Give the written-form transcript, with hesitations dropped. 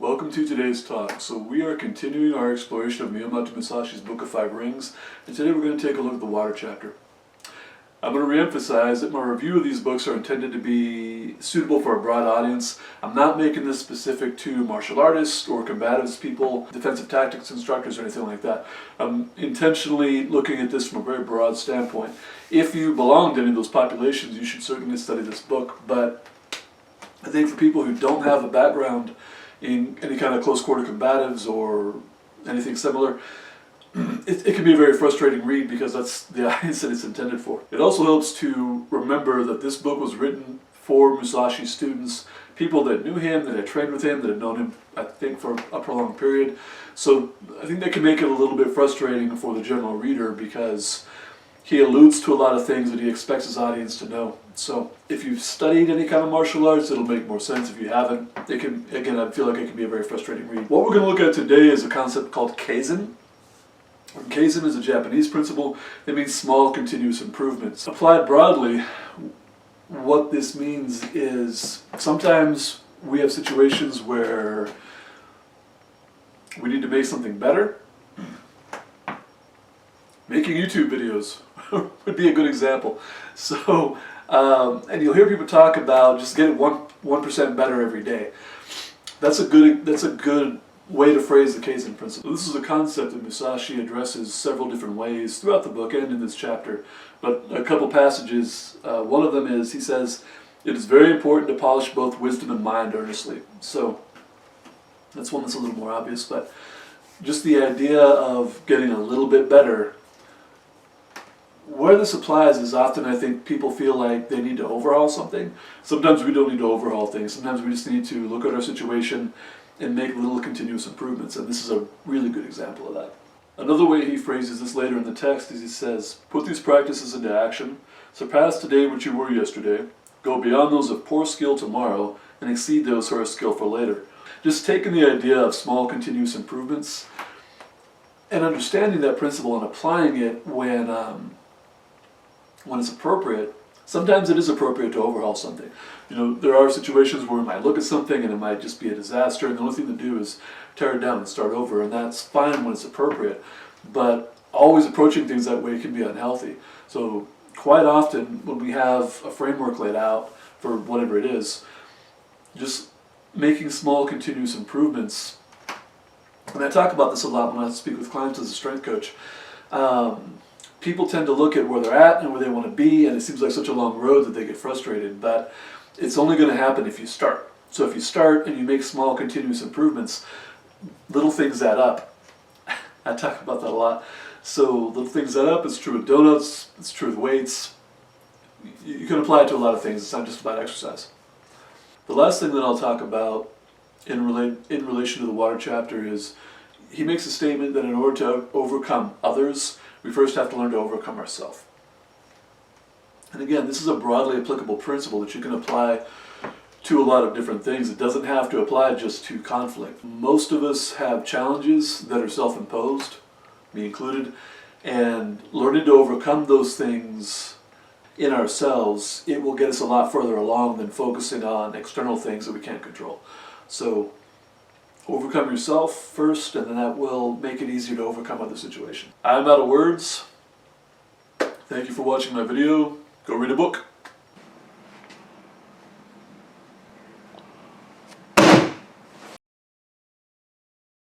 Welcome to today's talk. So we are continuing our exploration of Miyamoto Musashi's Book of Five Rings, and today we're going to take a look at the water chapter. I'm going to reemphasize that my review of these books are intended to be suitable for a broad audience. I'm not making this specific to martial artists or combatives people, defensive tactics instructors, or anything like that. I'm intentionally looking at this from a very broad standpoint. If you belong to any of those populations, you should certainly study this book, but I think for people who don't have a background in any kind of close quarter combatives or anything similar, it can be a very frustrating read because that's the audience that it's intended for. It also helps to remember that this book was written for Musashi students, people that knew him, that had trained with him, that had known him, I think, for a prolonged period. So I think that can make it a little bit frustrating for the general reader because he alludes to a lot of things that he expects his audience to know. So if you've studied any kind of martial arts, it'll make more sense. If you haven't, it can, again, I feel like it can be a very frustrating read. What we're going to look at today is a concept called Kaizen. Kaizen is a Japanese principle. It means small continuous improvements. Applied broadly, what this means is sometimes we have situations where we need to make something better. Making YouTube videos would be a good example. So, and you'll hear people talk about just getting 1% better every day. That's a good way to phrase the Kaizen principle. This is a concept that Musashi addresses several different ways throughout the book and in this chapter. But a couple passages, one of them is, he says, it is very important to polish both wisdom and mind earnestly. So that's one that's a little more obvious, but just the idea of getting a little bit better. Where this applies is often I think people feel like they need to overhaul something. Sometimes we don't need to overhaul things. Sometimes we just need to look at our situation and make little continuous improvements, and this is a really good example of that. Another way he phrases this later in the text is he says, put these practices into action, surpass today what you were yesterday, go beyond those of poor skill tomorrow, and exceed those who are skillful later. Just taking the idea of small continuous improvements and understanding that principle and applying it when it's appropriate. Sometimes it is appropriate to overhaul something. You know, there are situations where we might look at something and it might just be a disaster, and the only thing to do is tear it down and start over, and that's fine when it's appropriate. But always approaching things that way can be unhealthy. So quite often when we have a framework laid out for whatever it is, just making small continuous improvements, and I talk about this a lot when I speak with clients as a strength coach. People tend to look at where they're at and where they want to be, and it seems like such a long road that they get frustrated, but it's only going to happen if you start. So if you start and you make small continuous improvements, little things add up. I talk about that a lot. So little things add up. It's true with donuts, it's true with weights. You can apply it to a lot of things. It's not just about exercise. The last thing that I'll talk about in relation to the water chapter is he makes a statement that in order to overcome others, we first have to learn to overcome ourselves. And again, this is a broadly applicable principle that you can apply to a lot of different things. It doesn't have to apply just to conflict. Most of us have challenges that are self-imposed, me included, and learning to overcome those things in ourselves, it will get us a lot further along than focusing on external things that we can't control. So overcome yourself first, and then that will make it easier to overcome other situations. I'm out of words. Thank you for watching my video. Go read a book.